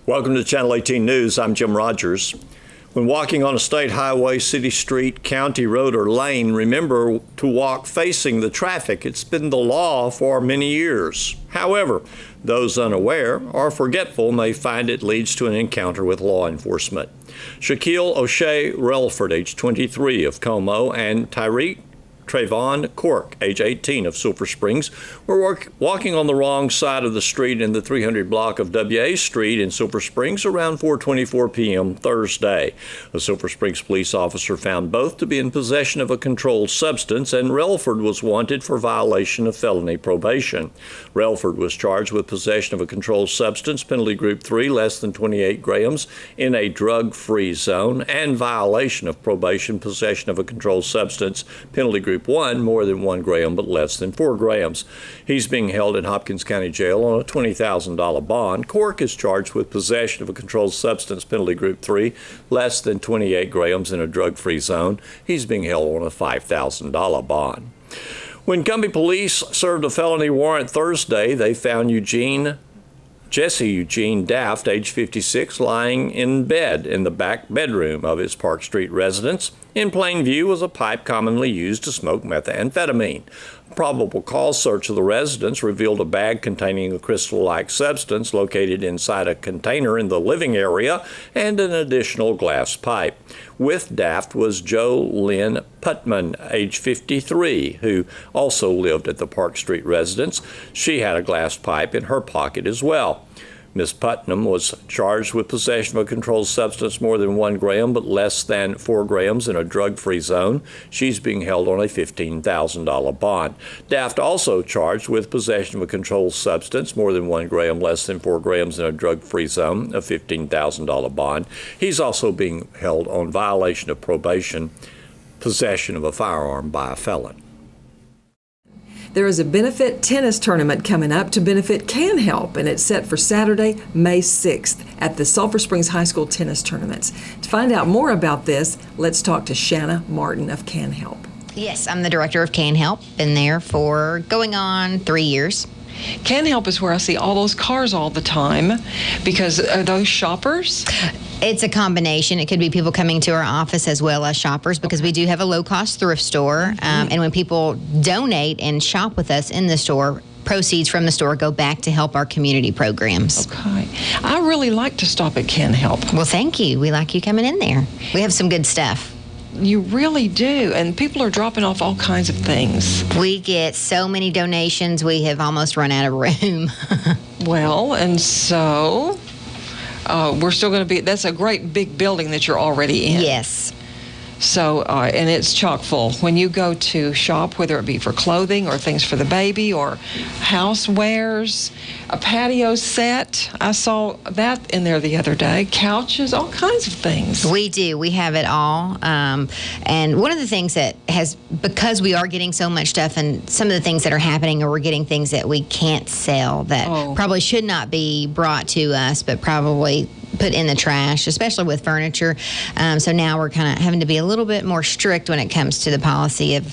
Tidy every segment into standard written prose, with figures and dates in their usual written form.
Welcome to Channel 18 News. I'm Jim Rogers. When walking on a state highway, city street, county road, or lane, remember to walk facing the traffic. It's been the law for many years. However, those unaware or forgetful may find it leads to an encounter with law enforcement. Shaquille O'Shea Relford, age 23 of Como, and Tyreek Trayvon Cork, age 18 of Silver Springs, were walking on the wrong side of the street in the 300 block of WA Street in Silver Springs around 4:24 p.m. Thursday. A Silver Springs police officer found both to be in possession of a controlled substance, and Relford was wanted for violation of felony probation. Relford was charged with possession of a controlled substance, penalty group 3, less than 28 grams, in a drug-free zone, and violation of probation, possession of a controlled substance, penalty group 1, more than 1 gram but less than 4 grams. He's being held in Hopkins County Jail on a $20,000 bond. Cork is charged with possession of a controlled substance, penalty group 3, less than 28 grams in a drug-free zone. He's being held on a $5,000 bond. When Gumby police served a felony warrant Thursday, they found Jesse Eugene Daft, age 56, lying in bed in the back bedroom of his Park Street residence. In plain view was a pipe commonly used to smoke methamphetamine. A probable cause search of the residence revealed a bag containing a crystal-like substance located inside a container in the living area and an additional glass pipe. With Daft was Joe Lynn Putman, age 53, who also lived at the Park Street residence. She had a glass pipe in her pocket as well. Ms. Putnam was charged with possession of a controlled substance more than 1 gram but less than 4 grams in a drug-free zone. She's being held on a $15,000 bond. Daft also charged with possession of a controlled substance more than 1 gram, less than 4 grams in a drug-free zone, a $15,000 bond. He's also being held on violation of probation, possession of a firearm by a felon. There is a benefit tennis tournament coming up to benefit Can Help, and it's set for Saturday, May 6th at the Sulphur Springs High School Tennis Tournaments. To find out more about this, let's talk to Shanna Martin of Can Help. Yes, I'm the director of Can Help. Been there for going on 3 years. Can Help is where I see all those cars all the time, because are those shoppers? It's a combination. It could be people coming to our office as well as shoppers, because we do have a low-cost thrift store. And when people donate and shop with us in the store, proceeds from the store go back to help our community programs. Okay. I really like to stop at Can Help. Well, thank you. We like you coming in there. We have some good stuff. You really do, and people are dropping off all kinds of things. We get so many donations, we have almost run out of room. Well, and so we're still going to be, that's a great big building that you're already in. Yes. So, and it's chock full. When you go to shop, whether it be for clothing or things for the baby or housewares, a patio set, I saw that in there the other day, couches, all kinds of things. We do. We have it all. And one of the things that has, because we are getting so much stuff, and some of the things that are happening, or we're getting things that we can't sell that probably should not be brought to us, but probably put in the trash, especially with furniture. So now we're kind of having to be a little bit more strict when it comes to the policy of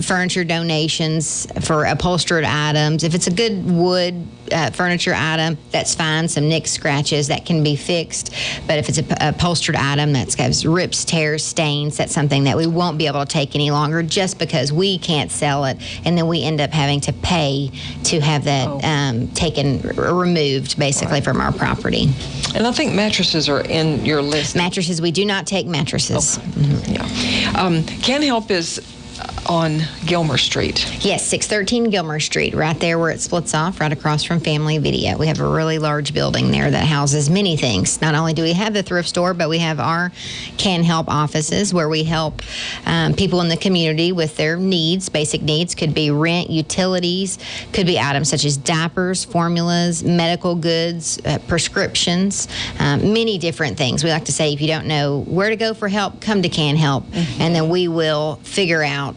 furniture donations for upholstered items. If it's a good wood furniture item, that's fine. Some nicks, scratches, that can be fixed. But if it's a upholstered item that's got rips, tears, stains, that's something that we won't be able to take any longer just because we can't sell it. And then we end up having to pay to have that taken, removed, basically, from our property. And I think mattresses are in your list. Mattresses, we do not take mattresses. Okay. Yeah. Can Help is on Gilmer Street. Yes, 613 Gilmer Street, right there where it splits off, right across from Family Video. We have a really large building there that houses many things. Not only do we have the thrift store, but we have our Can Help offices where we help people in the community with their needs. Basic needs could be rent, utilities, could be items such as diapers, formulas, medical goods, prescriptions, many different things. We like to say, if you don't know where to go for help, come to Can Help, and then we will figure out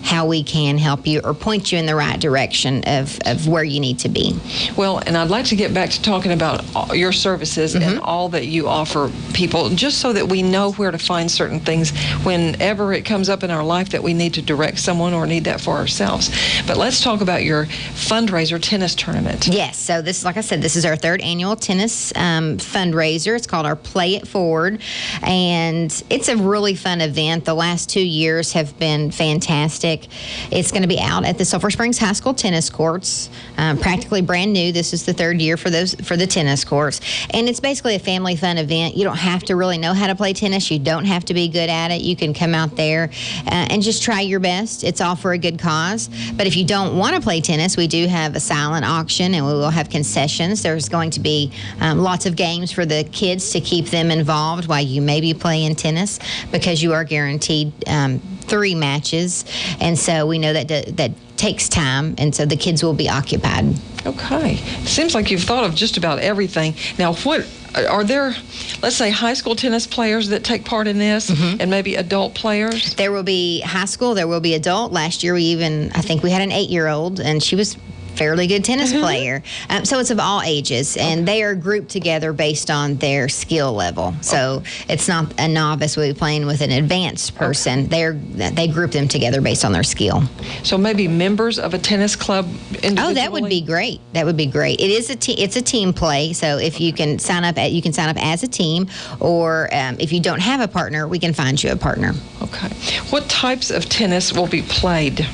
how we can help you or point you in the right direction of where you need to be. Well, and I'd like to get back to talking about your services and all that you offer people, just so that we know where to find certain things whenever it comes up in our life that we need to direct someone or need that for ourselves. But let's talk about your fundraiser tennis tournament. Yes, so this, like I said, this is our third annual tennis fundraiser. It's called our Play It Forward, and it's a really fun event. The last 2 years have been fantastic. It's going to be out at the Sulphur Springs High School tennis courts, practically brand new. This is the third year for the tennis courts, and it's basically a family fun event. You don't have to really know how to play tennis. You don't have to be good at it. You can come out there and just try your best. It's all for a good cause. But if you don't want to play tennis, we do have a silent auction, and we will have concessions. There's going to be lots of games for the kids to keep them involved while you may be playing tennis, because you are guaranteed 3 matches, and so we know that takes time, and so the kids will be occupied. Okay. Seems like you've thought of just about everything. Now, what are there, let's say, high school tennis players that take part in this, and maybe adult players? There will be high school, there will be adult. Last year I think we had an 8-year-old, and she was fairly good tennis player. So it's of all ages, and they are grouped together based on their skill level. So it's not a novice will be playing with an advanced person. They group them together based on their skill. So maybe members of a tennis club individually? Oh, that would be great. That would be great. It is it's a team play. So if you can sign up as a team, or if you don't have a partner, we can find you a partner. Okay. What types of tennis will be played?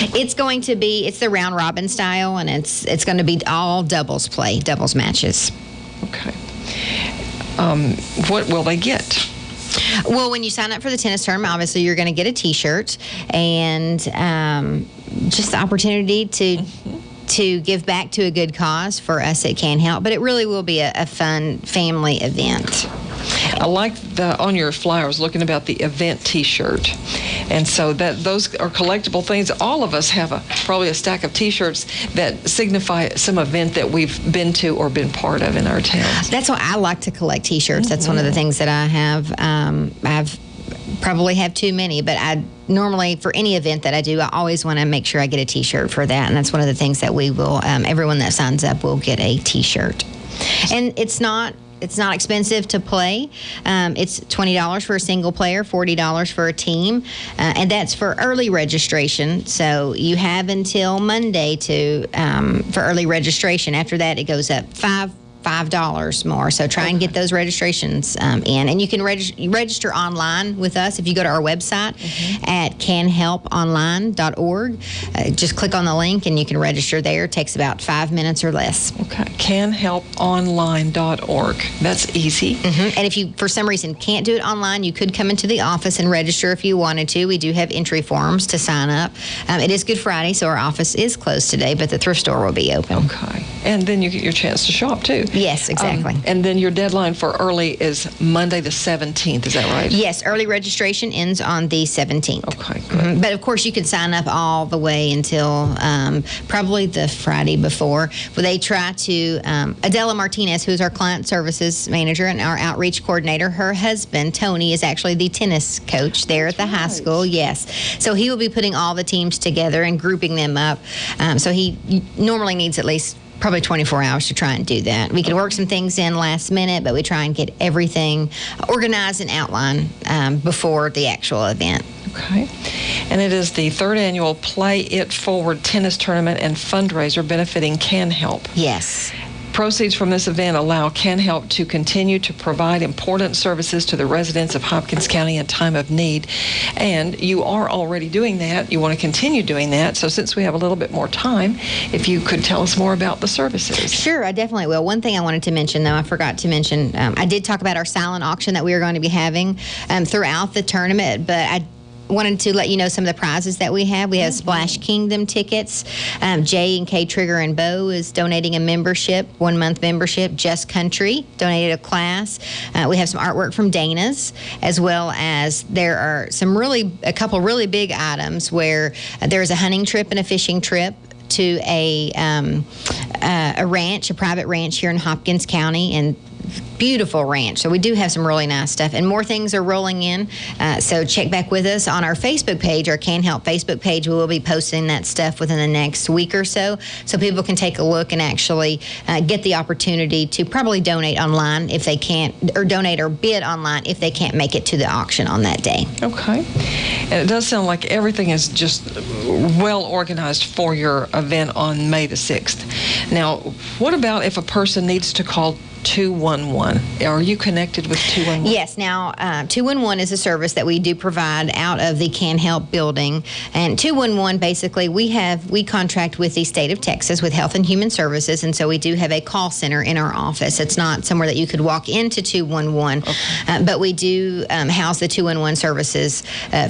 It's the round robin style, and it's going to be all doubles matches. Okay. What will they get? Well, when you sign up for the tennis tournament, obviously you're going to get a T-shirt and just the opportunity to give back to a good cause for us at Can Help. But it really will be a fun family event. I like on your flyers looking about the event T-shirt, and so those are collectible things. All of us have probably a stack of T-shirts that signify some event that we've been to or been part of in our town. That's why I like to collect T-shirts. That's one of the things that I have. I've probably have too many, but I normally, for any event that I do, I always want to make sure I get a T-shirt for that, and that's one of the things that we will. Everyone that signs up will get a T-shirt, and it's not expensive to play. It's $20 for a single player, $40 for a team, and that's for early registration. So you have until Monday for early registration. After that, it goes up $5 more. So try and get those registrations in. And you can register online with us if you go to our website at canhelponline.org. Just click on the link and you can register there. It takes about 5 minutes or less. Okay. Canhelponline.org. That's easy. And if you, for some reason, can't do it online, you could come into the office and register if you wanted to. We do have entry forms to sign up. It is Good Friday, so our office is closed today, but the thrift store will be open. Okay. And then you get your chance to shop, too. Yes, exactly. And then your deadline for early is Monday the 17th, is that right? Yes, early registration ends on the 17th. Okay, good. But of course, you can sign up all the way until probably the Friday before. Well, they try to, Adela Martinez, who's our client services manager and our outreach coordinator, her husband, Tony, is actually the tennis coach there at the high school. Yes. So he will be putting all the teams together and grouping them up. So he normally needs at least probably 24 hours to try and do that. We can work some things in last minute, but we try and get everything organized and outlined before the actual event. Okay. And it is the third annual Play It Forward tennis tournament and fundraiser benefiting Can Help. Yes. Proceeds from this event allow Can Help to continue to provide important services to the residents of Hopkins County in time of need. And you are already doing that. You want to continue doing that. So since we have a little bit more time, if you could tell us more about the services. Sure, I definitely will. One thing I wanted to mention, though, I forgot to mention, I did talk about our silent auction that we are going to be having throughout the tournament, but I wanted to let you know some of the prizes that we have. We have Splash Kingdom tickets. J and K Trigger and Bow is donating a membership, 1 month membership. Just Country donated a class. We have some artwork from Dana's, as well as there are a couple really big items where there's a hunting trip and a fishing trip to a ranch, a private ranch here in Hopkins County, and beautiful ranch. So we do have some really nice stuff, and more things are rolling in. So check back with us on our Facebook page, our Can Help Facebook page. We will be posting that stuff within the next week or so people can take a look and actually get the opportunity to probably donate online if they can't, or donate or bid online if they can't make it to the auction on that day. Okay. And it does sound like everything is just well organized for your event on May the 6th. Now, what about if a person needs to call 211? Are you connected with 211? Yes. Now, 211 is a service that we do provide out of the Can Help building. And 211, basically, we contract with the state of Texas with Health and Human Services, and so we do have a call center in our office. It's not somewhere that you could walk into 211, but we do house the 211 services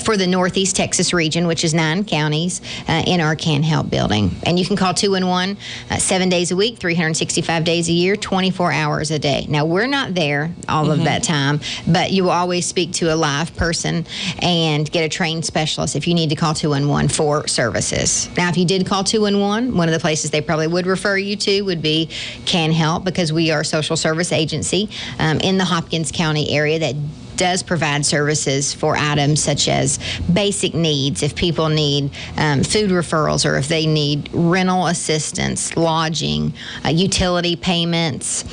for the Northeast Texas region, which is 9 counties, in our Can Help building. And you can call 211 7 days a week, 365 days a year, 24 hours a day. Now, we're not there all of that time, but you will always speak to a live person and get a trained specialist if you need to call 211 for services. Now, if you did call 211, one of the places they probably would refer you to would be Can Help, because we are a social service agency in the Hopkins County area that does provide services for items such as basic needs. If people need food referrals, or if they need rental assistance, lodging, utility payments,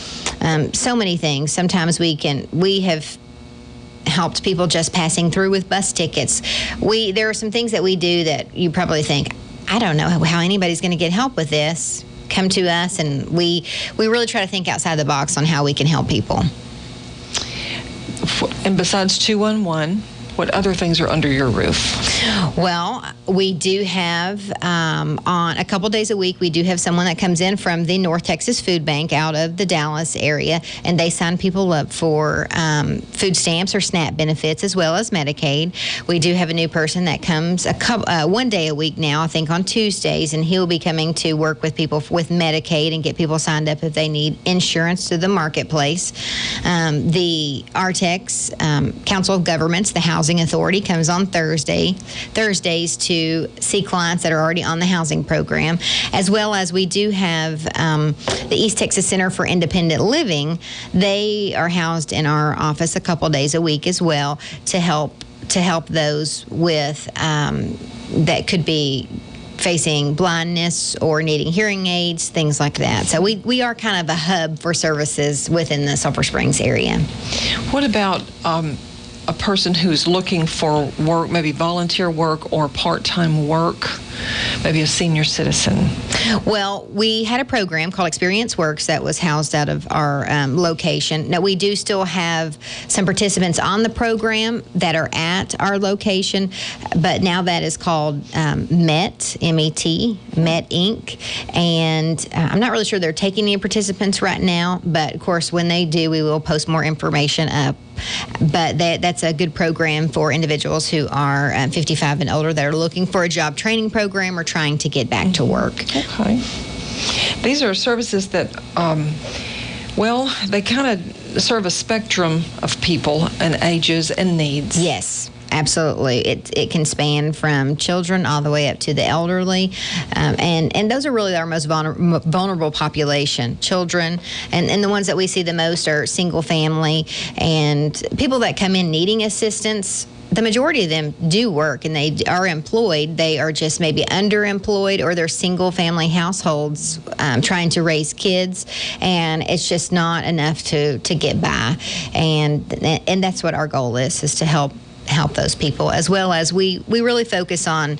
so many things. Sometimes we have helped people just passing through with bus tickets. There are some things that we do that you probably think, I don't know how anybody's going to get help with this. Come to us, and we really try to think outside the box on how we can help people. And besides 211, what other things are under your roof? Well, we do have, on a couple days a week, we do have someone that comes in from the North Texas Food Bank out of the Dallas area, and they sign people up for food stamps or SNAP benefits, as well as Medicaid. We do have a new person that comes one day a week now, I think on Tuesdays, and he'll be coming to work with people with Medicaid and get people signed up if they need insurance through the marketplace. The RTEX, Council of Governments, the Housing Authority, comes on Thursdays to see clients that are already on the housing program, as well as we do have the East Texas Center for Independent Living. They are housed in our office a couple days a week as well to help those with that could be facing blindness or needing hearing aids, things like that. So we are kind of a hub for services within the Sulphur Springs area. What about a person who's looking for work, maybe volunteer work or part-time work, maybe a senior citizen? Well, we had a program called Experience Works that was housed out of our location. Now, we do still have some participants on the program that are at our location, but now that is called MET, M-E-T, MET Inc. And I'm not really sure they're taking any participants right now, but of course, when they do, we will post more information up. But that's a good program for individuals who are 55 and older that are looking for a job training program or trying to get back to work. Okay. These are services that, they kind of serve a spectrum of people and ages and needs. Yes. Absolutely. It can span from children all the way up to the elderly. And those are really our most vulnerable population, children. And the ones that we see the most are single family and people that come in needing assistance. The majority of them do work and they are employed. They are just maybe underemployed, or they're single family households trying to raise kids, and it's just not enough to get by. And that's what our goal is to help those people, as well as we really focus on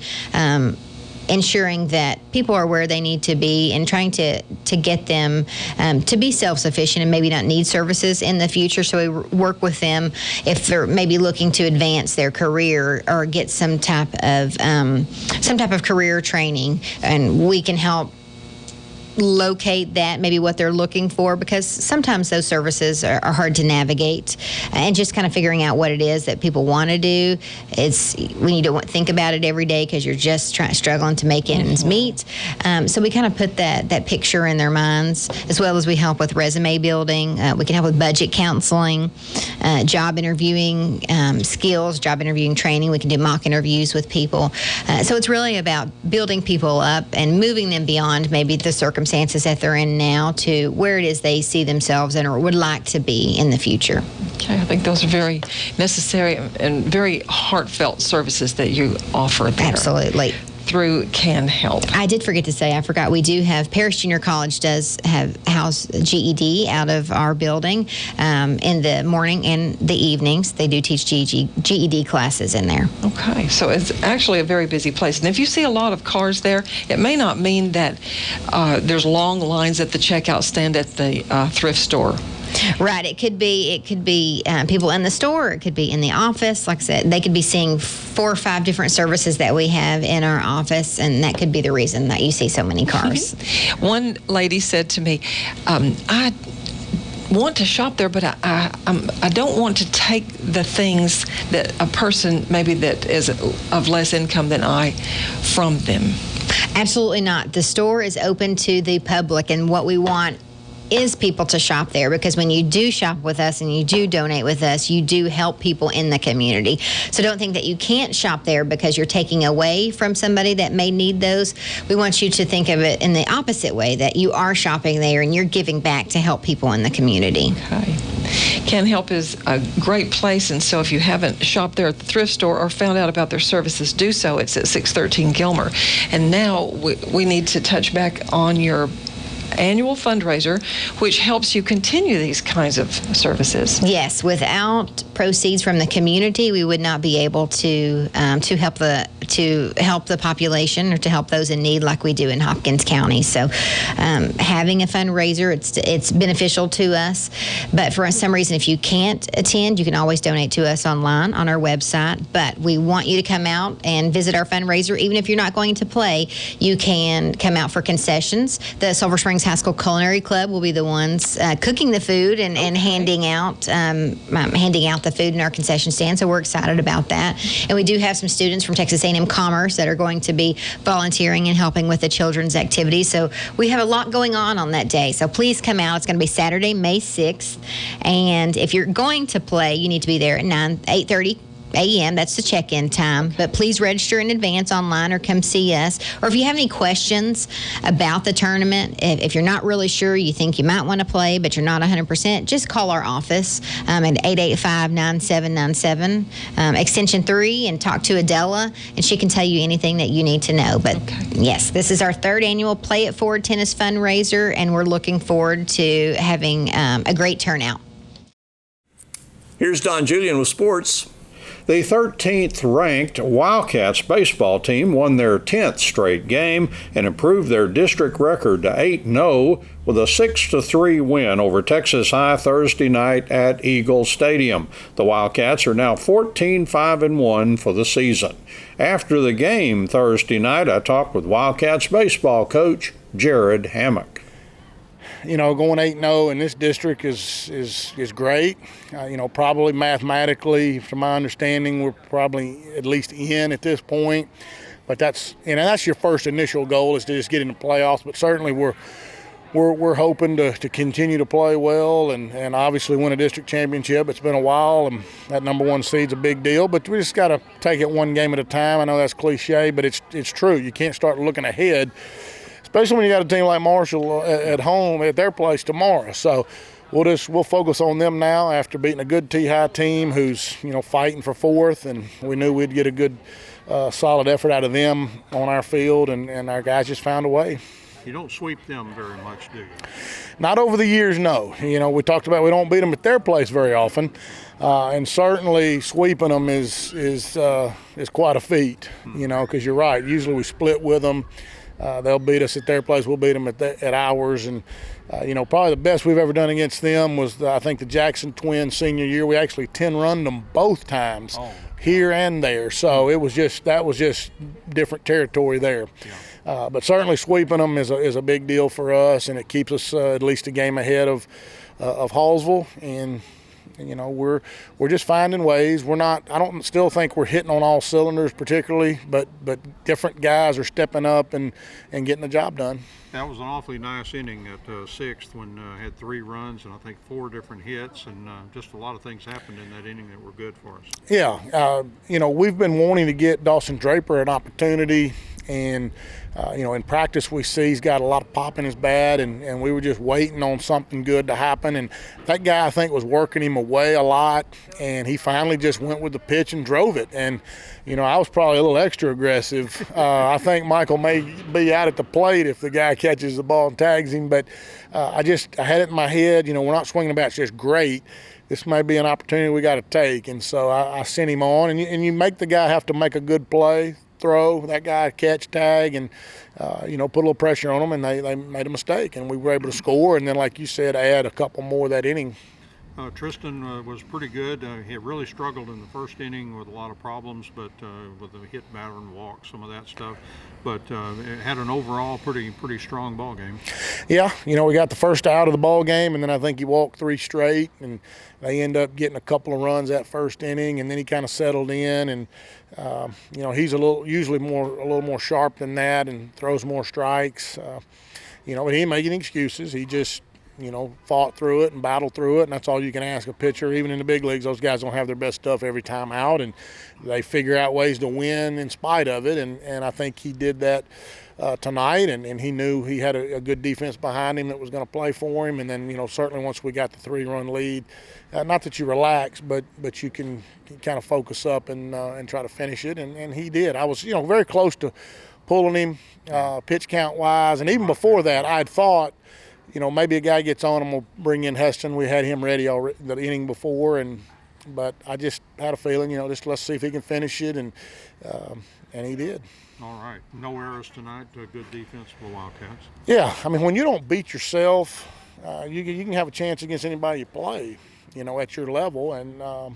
ensuring that people are where they need to be and trying to get them to be self-sufficient and maybe not need services in the future. So we work with them if they're maybe looking to advance their career or get some type of career training, and we can help locate that, maybe what they're looking for, because sometimes those services are hard to navigate, and just kind of figuring out what it is that people want to do. We need to think about it every day because you're just struggling to make ends meet. So we kind of put that picture in their minds, as well as we help with resume building. We can help with budget counseling, job interviewing skills, job interviewing training. We can do mock interviews with people. So it's really about building people up and moving them beyond maybe the circumstances circumstances that they're in now to where it is they see themselves and or would like to be in the future. Okay, I think those are very necessary and very heartfelt services that you offer there. Absolutely. Through Can Help. I did forget to say, I forgot, we do have Parish Junior College does have house GED out of our building in the morning and the evenings. They do teach GED classes in there. Okay, so it's actually a very busy place. And if you see a lot of cars there, it may not mean that there's long lines at the checkout stand at the thrift store. Right. It could be people in the store. It could be in the office. Like I said, they could be seeing 4 or 5 different services that we have in our office, and that could be the reason that you see so many cars. One lady said to me, I want to shop there, but I don't want to take the things that a person maybe that is of less income than I from them. Absolutely not. The store is open to the public, and what we want is people to shop there, because when you do shop with us and you do donate with us, you do help people in the community. So don't think that you can't shop there because you're taking away from somebody that may need those. We want you to think of it in the opposite way, that you are shopping there and you're giving back to help people in the community. Okay. Can Help is a great place, and so if you haven't shopped there at the thrift store or found out about their services, do so. It's at 613 Gilmer. And now we need to touch back on your annual fundraiser, which helps you continue these kinds of services. Yes, without proceeds from the community, we would not be able to help the population or to help those in need like we do in Hopkins County. So having a fundraiser, it's beneficial to us. But for some reason, if you can't attend, you can always donate to us online on our website. But we want you to come out and visit our fundraiser. Even if you're not going to play, you can come out for concessions. The Silver Springs High School Culinary Club will be the ones cooking the food and handing out the food in our concession stand. So we're excited about that. And we do have some students from Texas A&M Commerce that are going to be volunteering and helping with the children's activities. So we have a lot going on that day. So please come out. It's going to be Saturday, May 6th. And if you're going to play, you need to be there at 8:30 a.m. That's the check-in time. But please register in advance online or come see us. Or if you have any questions about the tournament, if you're not really sure, you think you might want to play, but you're not 100%, just call our office at 885-9797, extension 3, and talk to Adela, and she can tell you anything that you need to know. But yes, this is our 3rd annual Play It Forward Tennis fundraiser, and we're looking forward to having a great turnout. Here's Don Julian with sports. The 13th ranked Wildcats baseball team won their 10th straight game and improved their district record to 8-0 with a 6-3 win over Texas High Thursday night at Eagle Stadium. The Wildcats are now 14-5-1 for the season. After the game Thursday night, I talked with Wildcats baseball coach Jared Hammock. You know, going 8-0 in this district is great. Probably mathematically, from my understanding, we're probably at least in at this point. But that's your first initial goal, is to just get in the playoffs. But certainly we're hoping to continue to play well and obviously win a district championship. It's been a while, and that number 1 seed's a big deal. But we just got to take it one game at a time. I know that's cliche, but it's true. You can't start looking ahead, especially when you got a team like Marshall at home at their place tomorrow. So we'll focus on them now after beating a good T-High team who's fighting for 4th, and we knew we'd get a good solid effort out of them on our field, and our guys just found a way. You don't sweep them very much, do you? Not over the years, no. We talked about we don't beat them at their place very often, and certainly sweeping them is quite a feat. Because you're right. Usually we split with them. They'll beat us at their place. We'll beat them at ours. And, probably the best we've ever done against them was, I think, the Jackson Twins senior year. We actually 10-runned them both times, here and there. So that was just different territory there. Yeah. But certainly sweeping them is a big deal for us, and it keeps us at least a game ahead of Hallsville. And we're just finding ways. I don't still think we're hitting on all cylinders particularly, but different guys are stepping up and getting the job done. That was an awfully nice inning at 6th when had 3 runs and I think 4 different hits, and just a lot of things happened in that inning that were good for us. Yeah, we've been wanting to get Dawson Draper an opportunity And in practice we see he's got a lot of pop in his bat, and we were just waiting on something good to happen. And that guy, I think, was working him away a lot, and he finally just went with the pitch and drove it. And I was probably a little extra aggressive. I think Michael may be out at the plate if the guy catches the ball and tags him, but I had it in my head, we're not swinging the bat just great. This may be an opportunity we got to take. And so I sent him on, and you make the guy have to make a good play, throw, that guy catch, tag, and put a little pressure on them, and they made a mistake, and we were able to score, and then, like you said, add a couple more that inning. Tristan was pretty good. He really struggled in the first inning with a lot of problems, but with the hit, batter, and walk, some of that stuff. But it had an overall pretty strong ball game. Yeah, we got the first out of the ball game, and then I think he walked 3 straight, and they end up getting a couple of runs that first inning, and then he kind of settled in, and he's usually a little more sharp than that, and throws more strikes. But he didn't make any excuses. He just fought through it and battled through it, and that's all you can ask a pitcher. Even in the big leagues, those guys don't have their best stuff every time out, and they figure out ways to win in spite of it, and I think he did that tonight, and he knew he had a good defense behind him that was going to play for him. And then certainly once we got the 3-run lead, not that you relax, but you can kind of focus up and try to finish it, and he did. I was very close to pulling him pitch count wise, and even before that I had thought maybe a guy gets on him, we'll bring in Heston. We had him ready already the inning before, but I just had a feeling, just let's see if he can finish it, and he did. All right. No errors tonight. Good defense for Wildcats. Yeah, when you don't beat yourself, you can have a chance against anybody you play, at your level, and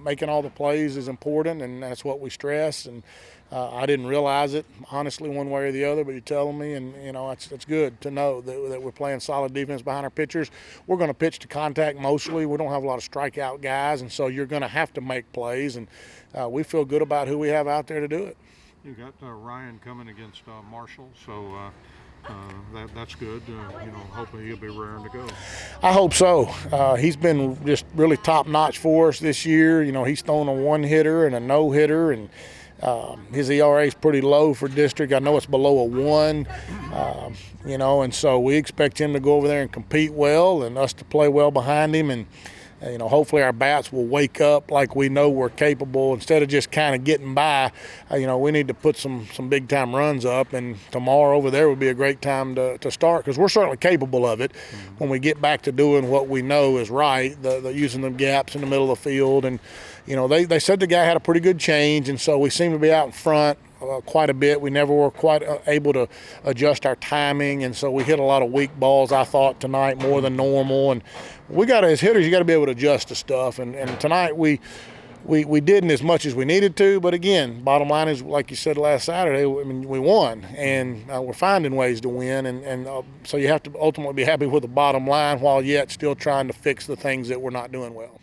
making all the plays is important, and that's what we stress. And I didn't realize it, honestly, one way or the other, but you're telling me, and it's good to know that we're playing solid defense behind our pitchers. We're going to pitch to contact mostly. We don't have a lot of strikeout guys, and so you're going to have to make plays, and we feel good about who we have out there to do it. You got Ryan coming against Marshall, so that's good. Hopefully he'll be raring to go. I hope so. He's been just really top notch for us this year. He's thrown a 1-hitter and a no-hitter, and his ERA is pretty low for district. I know it's below a 1, and so we expect him to go over there and compete well, and us to play well behind him, and hopefully our bats will wake up like we know we're capable instead of just kind of getting by. We need to put some big time runs up, and tomorrow over there would be a great time to start, because we're certainly capable of it when we get back to doing what we know is right, the using them gaps in the middle of the field. And they said the guy had a pretty good change, and so we seem to be out in front quite a bit. We never were quite able to adjust our timing, and so we hit a lot of weak balls, I thought, tonight, more than normal. And as hitters, you got to be able to adjust to stuff. And tonight we didn't as much as we needed to, but again, bottom line is, like you said last Saturday, we won, and we're finding ways to win, and so you have to ultimately be happy with the bottom line while yet still trying to fix the things that we're not doing well.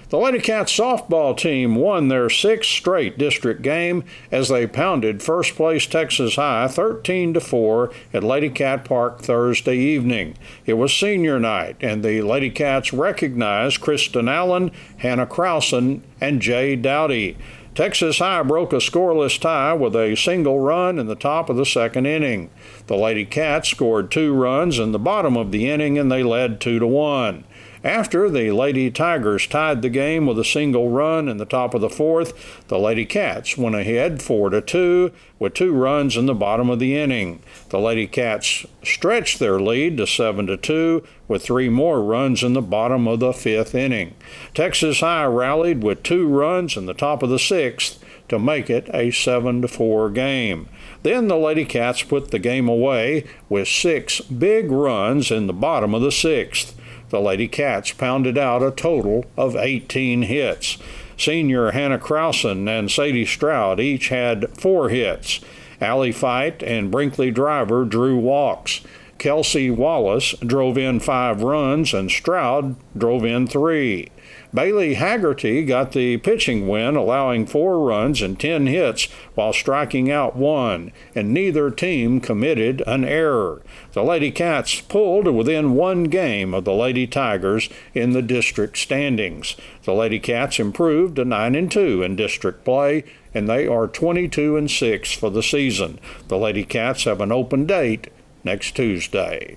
The Lady Cats softball team won their 6th straight district game as they pounded first-place Texas High 13-4 at Lady Cat Park Thursday evening. It was senior night, and the Lady Cats recognized Kristen Allen, Hannah Krausen, and Jay Dowdy. Texas High broke a scoreless tie with a single run in the top of the 2nd inning. The Lady Cats scored 2 runs in the bottom of the inning, and they led 2-1. After the Lady Tigers tied the game with a single run in the top of the 4th, the Lady Cats went ahead 4-2 with 2 runs in the bottom of the inning. The Lady Cats stretched their lead to 7-2 with 3 more runs in the bottom of the 5th inning. Texas High rallied with 2 runs in the top of the 6th to make it a 7-4 game. Then the Lady Cats put the game away with 6 big runs in the bottom of the 6th. The Lady Cats pounded out a total of 18 hits. Senior Hannah Krausen and Sadie Stroud each had 4 hits. Allie Fight and Brinkley Driver drew walks. Kelsey Wallace drove in 5 runs and Stroud drove in 3. Bailey Haggerty got the pitching win, allowing 4 runs and 10 hits while striking out 1, and neither team committed an error. The Lady Cats pulled to within 1 game of the Lady Tigers in the district standings. The Lady Cats improved to 9-2 in district play, and they are 22-6 for the season. The Lady Cats have an open date next Tuesday.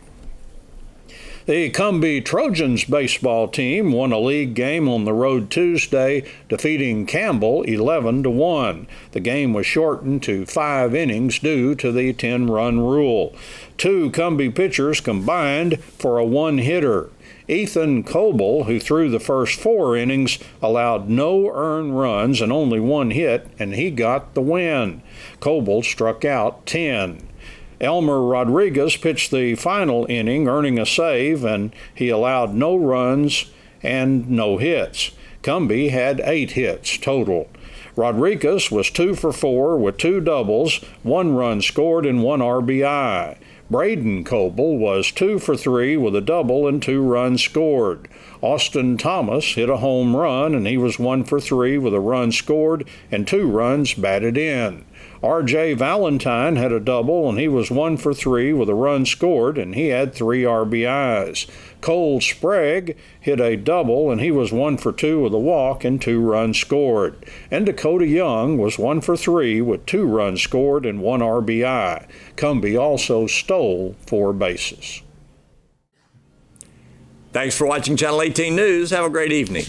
The Cumbie Trojans baseball team won a league game on the road Tuesday, defeating Campbell 11-1. The game was shortened to 5 innings due to the 10-run rule. 2 Cumbie pitchers combined for a 1-hitter. Ethan Coble, who threw the first 4 innings, allowed no earned runs and only 1 hit, and he got the win. Coble struck out 10. Elmer Rodriguez pitched the final inning, earning a save, and he allowed no runs and no hits. Cumbie had 8 hits total. Rodriguez was 2 for 4 with 2 doubles, 1 run scored, and 1 RBI. Braden Coble was 2 for 3 with a double and 2 runs scored. Austin Thomas hit a home run, and he was 1 for 3 with a run scored and 2 runs batted in. R.J. Valentine had a double, and he was 1 for 3 with a run scored, and he had 3 RBIs. Cole Sprague hit a double, and he was 1 for 2 with a walk and 2 runs scored. And Dakota Young was 1 for 3 with 2 runs scored and 1 RBI. Cumbie also stole 4 bases. Thanks for watching Channel 18 News. Have a great evening.